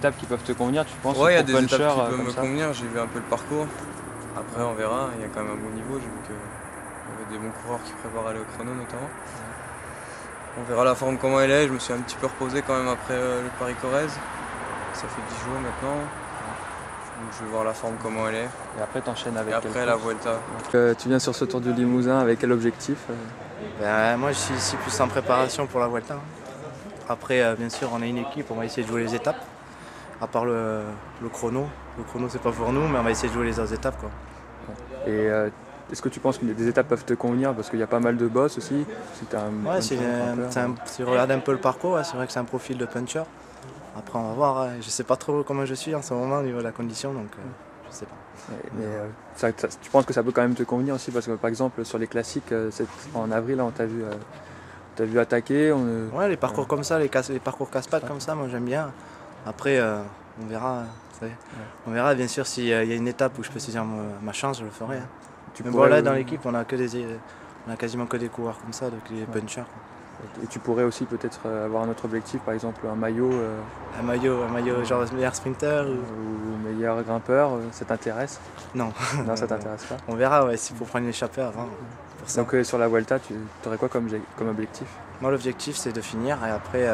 étapes qui peuvent te convenir, tu penses? Ouais, il y a pour des étapes puncher, qui peuvent comme me ça convenir, j'ai vu un peu le parcours. Après on verra, il y a quand même un bon niveau, j'ai vu qu'il y avait des bons coureurs qui préparent à aller au chrono notamment. On verra la forme comment elle est, je me suis un petit peu reposé quand même après le Paris-Corrèze. Ça fait 10 jours maintenant. Donc je vais voir la forme comment elle est. Et après, t'enchaînes avec Et après la Vuelta. Tu viens sur ce Tour du Limousin avec quel objectif? Moi je suis ici plus en préparation pour la Vuelta. Après bien sûr on a une équipe, on va essayer de jouer les étapes. À part le chrono. Le chrono c'est pas pour nous mais on va essayer de jouer les autres étapes quoi. Et est-ce que tu penses que des étapes peuvent te convenir? Parce qu'il y a pas mal de boss aussi. Si tu regardes un peu le parcours, c'est vrai que c'est un profil de puncher. Après on va voir, hein. Je sais pas trop comment je suis en ce moment au niveau de la condition donc je sais pas. Tu penses que ça peut quand même te convenir aussi? Parce que par exemple sur les classiques, en avril là, on t'a vu attaquer. Ouais, les parcours comme ça, les parcours casse-pattes comme ça, moi j'aime bien. Après on verra. On verra bien sûr s'il y a une étape où je peux saisir ma chance, je le ferai. Hein. Mais bon, là dans l'équipe on a quasiment que des coureurs comme ça, donc des punchers. Et tu pourrais aussi peut-être avoir un autre objectif, par exemple un maillot. Un maillot genre meilleur sprinter ou meilleur grimpeur, ça t'intéresse? Non. Non, ça t'intéresse pas? On verra s'il faut prendre une échappée avant. Donc sur la Vuelta, tu aurais quoi comme objectif? Moi l'objectif c'est de finir et après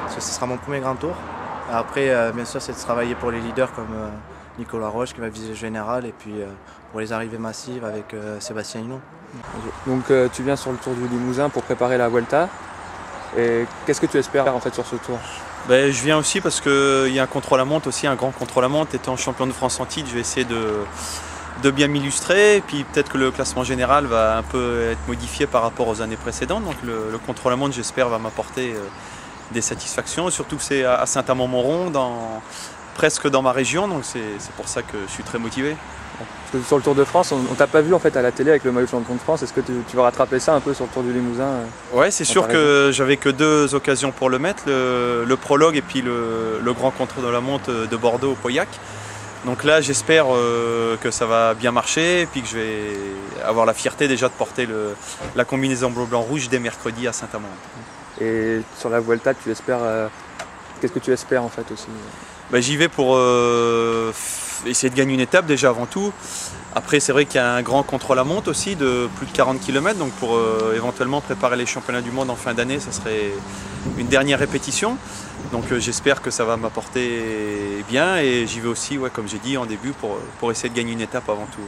ce sera mon premier grand tour. Et après bien sûr c'est de travailler pour les leaders comme Nicolas Roche qui va viser le général et puis pour les arrivées massives avec Sébastien Hinault. Donc tu viens sur le Tour du Limousin pour préparer la Vuelta. Et qu'est-ce que tu espères en fait sur ce tour? Je viens aussi parce qu'il y a un contre-la-montre aussi, un grand contre-la-montre. Étant champion de France en titre, je vais essayer de bien m'illustrer. Et puis peut-être que le classement général va un peu être modifié par rapport aux années précédentes. Donc le contre-la-montre, j'espère, va m'apporter des satisfactions. Surtout que c'est à Saint-Amand-Montrond, presque dans ma région. Donc c'est pour ça que je suis très motivé. Parce que sur le Tour de France, on t'a pas vu en fait à la télé avec le maillot de champion de France. Est-ce que tu vas rattraper ça un peu sur le Tour du Limousin? Ouais, c'est sûr que j'avais que 2 occasions pour le mettre, le prologue et puis le grand contre-la-montre de Bordeaux au Pauillac. Donc là, j'espère que ça va bien marcher et puis que je vais avoir la fierté déjà de porter la combinaison bleu-blanc-rouge dès mercredi à Saint-Amand. Et sur la Vuelta, tu espères qu'est-ce que tu espères en fait aussi? J'y vais pour essayer de gagner une étape déjà avant tout. Après c'est vrai qu'il y a un grand contre-la-montre aussi de plus de 40 km, donc pour éventuellement préparer les championnats du monde en fin d'année, ça serait une dernière répétition. Donc j'espère que ça va m'apporter bien et j'y vais aussi, comme j'ai dit en début, pour essayer de gagner une étape avant tout.